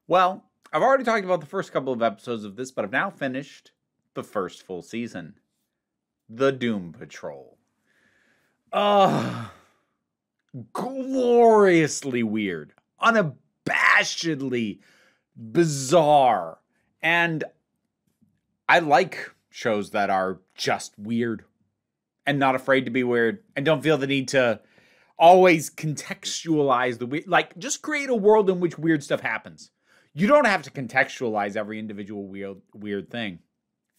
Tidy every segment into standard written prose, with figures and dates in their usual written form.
Well, I've already talked about the first couple of episodes of this, but I've now finished the first full season. The Doom Patrol. Ugh. Gloriously weird. Unabashedly bizarre. And I like shows that are just weird and not afraid to be weird and don't feel the need to always contextualize the weird. Like, just create a world in which weird stuff happens. You don't have to contextualize every individual weird thing.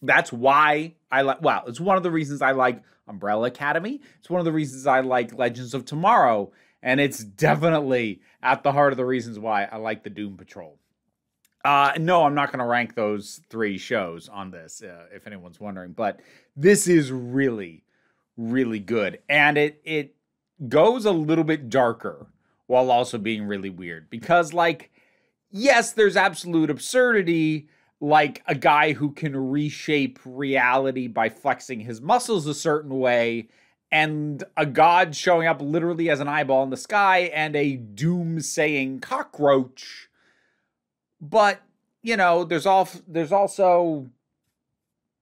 That's why I like, well, it's one of the reasons I like Umbrella Academy. It's one of the reasons I like Legends of Tomorrow. And it's definitely at the heart of the reasons why I like the Doom Patrol. No, I'm not going to rank those three shows on this, if anyone's wondering. But this is really, really good. And it goes a little bit darker while also being really weird. Because, like, yes, there's absolute absurdity, like a guy who can reshape reality by flexing his muscles a certain way, and a god showing up literally as an eyeball in the sky, and a doom-saying cockroach. But, you know, there's also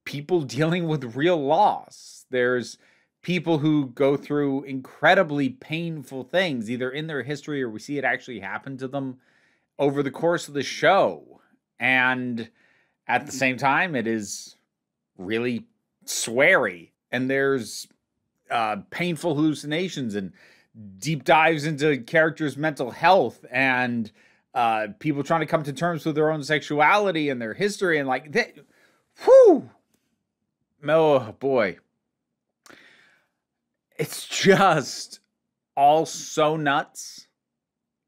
people dealing with real loss. There's people who go through incredibly painful things, either in their history or we see it actually happen to them over the course of the show. And at the same time, it is really sweary. And there's painful hallucinations and deep dives into characters' mental health and people trying to come to terms with their own sexuality and their history. And like, whew! Oh, boy. It's just all so nuts.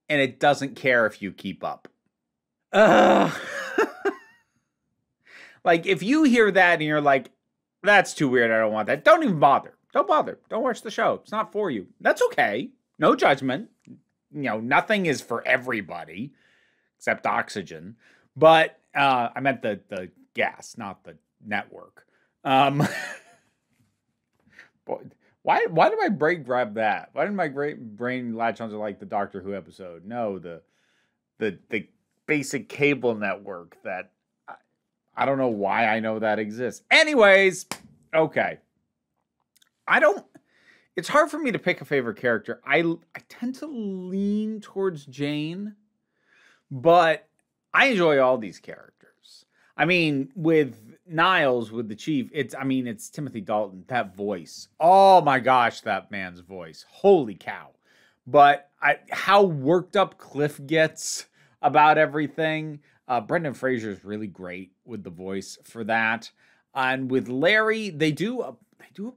And it doesn't care if you keep up. Like, if you hear that and you're like, that's too weird, I don't want that. Don't even bother. Don't bother. Don't watch the show. It's not for you. That's okay. No judgment. You know, nothing is for everybody except oxygen. But I meant the gas, not the network. Boy, why did my brain grab that? Why did my brain latch onto like the Doctor Who episode? No, the basic cable network that I don't know why I know that exists. Anyways, okay. It's hard for me to pick a favorite character. I tend to lean towards Jane, but I enjoy all these characters. I mean, with Niles, with the Chief, it's Timothy Dalton, that voice. Oh my gosh, that man's voice. Holy cow. But how worked up Cliff gets about everything. Brendan Fraser is really great with the voice for that. And with Larry, they do a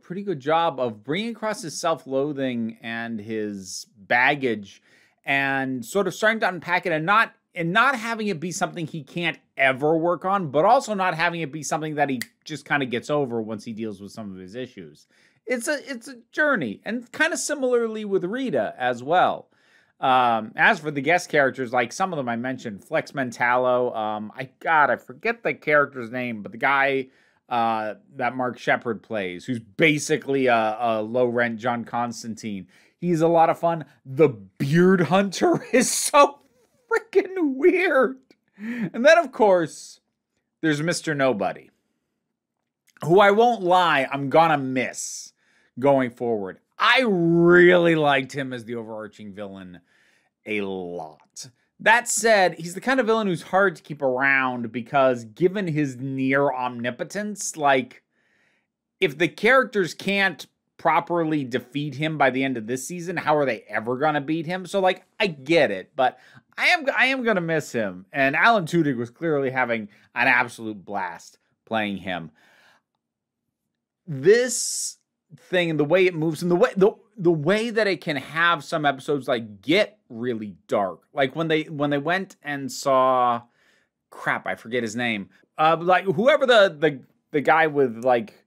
pretty good job of bringing across his self-loathing and his baggage and sort of starting to unpack it and not having it be something he can't ever work on, but also not having it be something that he just kind of gets over once he deals with some of his issues. It's a journey, and kind of similarly with Rita as well. As for the guest characters, like some of them I mentioned, Flex Mentallo, I forget the character's name, but the guy that Mark Shepard plays, who's basically a low-rent John Constantine. He's a lot of fun. The Beard Hunter is so freaking weird. And then, of course, there's Mr. Nobody, who I won't lie, I'm gonna miss going forward. I really liked him as the overarching villain a lot. That said, he's the kind of villain who's hard to keep around because given his near omnipotence, like, if the characters can't properly defeat him by the end of this season, how are they ever going to beat him? So, like, I get it, but I am going to miss him. And Alan Tudyk was clearly having an absolute blast playing him. This thing and the way it moves and the way that it can have some episodes like get really dark, like when they went and saw, crap, I forget his name, like whoever the guy with like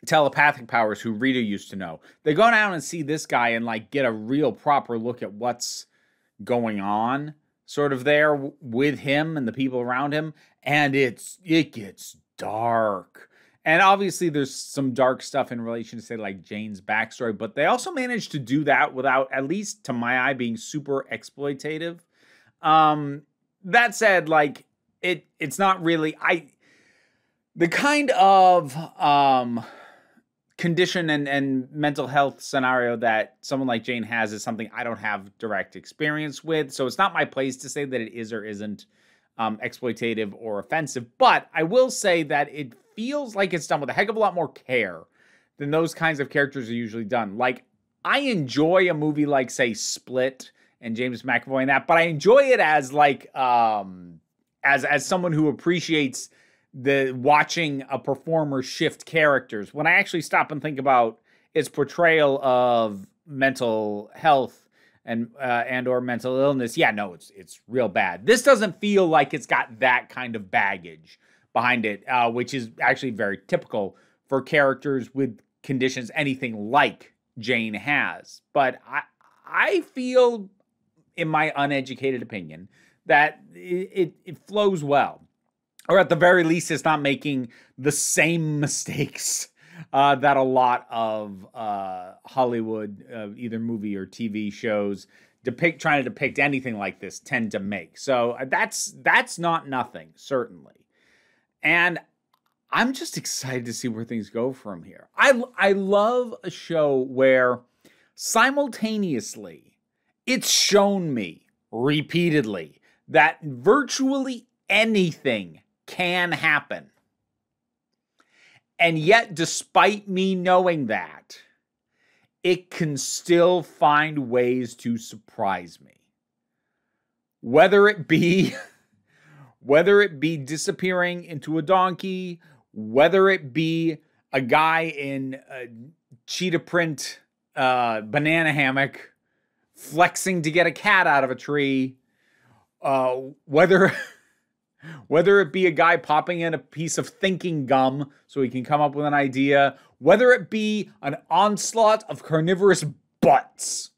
telepathic powers who Rita used to know, they go down and see this guy and like get a real proper look at what's going on sort of there with him and the people around him, and it gets dark. And obviously there's some dark stuff in relation to, say, like Jane's backstory, but they also managed to do that without, at least to my eye, being super exploitative. That said, like, it's not really, the kind of condition and mental health scenario that someone like Jane has is something I don't have direct experience with. So it's not my place to say that it is or isn't exploitative or offensive. But I will say that it feels like it's done with a heck of a lot more care than those kinds of characters are usually done. Like, I enjoy a movie like, say, Split and James McAvoy and that, but I enjoy it as like as someone who appreciates the watching a performer shift characters. When I actually stop and think about its portrayal of mental health and or mental illness, yeah, no, it's real bad. This doesn't feel like it's got that kind of baggage behind it, which is actually very typical for characters with conditions anything like Jane has. But I feel, in my uneducated opinion, that it flows well. Or at the very least, it's not making the same mistakes that a lot of Hollywood, either movie or TV shows, trying to depict anything like this tend to make. So that's not nothing, certainly. And I'm just excited to see where things go from here. I love a show where simultaneously it's shown me repeatedly that virtually anything can happen. And yet, despite me knowing that, it can still find ways to surprise me. Whether it be disappearing into a donkey, whether it be a guy in a cheetah print banana hammock flexing to get a cat out of a tree, whether it be a guy popping in a piece of thinking gum so he can come up with an idea, whether it be an onslaught of carnivorous butts.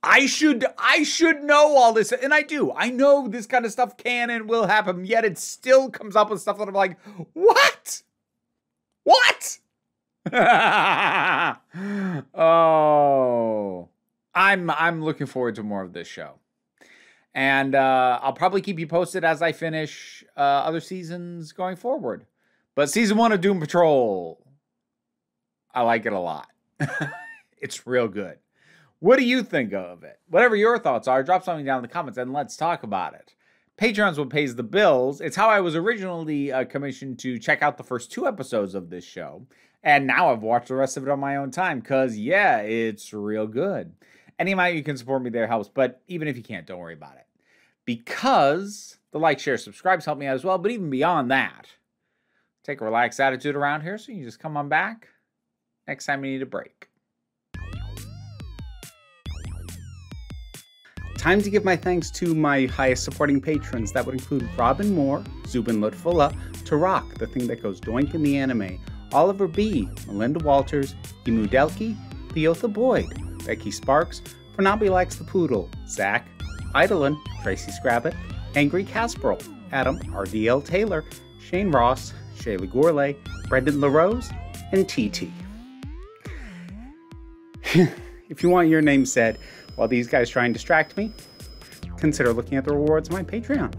I should know all this, and I do. I know this kind of stuff can and will happen, yet it still comes up with stuff that I'm like, what? What? Oh, I'm looking forward to more of this show. And I'll probably keep you posted as I finish other seasons going forward. But season 1 of Doom Patrol, I like it a lot. It's real good. What do you think of it? Whatever your thoughts are, drop something down in the comments and let's talk about it. Patreon's what pays the bills. It's how I was originally commissioned to check out the first 2 episodes of this show. And now I've watched the rest of it on my own time because, yeah, it's real good. Any amount you can support me there helps, but even if you can't, don't worry about it. Because the like, share, subscribes help me out as well, but even beyond that, take a relaxed attitude around here so you can just come on back next time you need a break. Time to give my thanks to my highest supporting patrons. That would include Robin Moore, Zubin Lutfullah, Tarak, the thing that goes doink in the anime, Oliver B., Melinda Walters, Emu Delkey, Theotha Boyd, Becky Sparks, Fernabi Likes the Poodle, Zach, Idolin, Tracy Scrabbit, Angry Casperl, Adam RDL Taylor, Shane Ross, Shayla Gourlay, Brendan LaRose, and TT. If you want your name said while these guys try and distract me, consider looking at the rewards of my Patreon.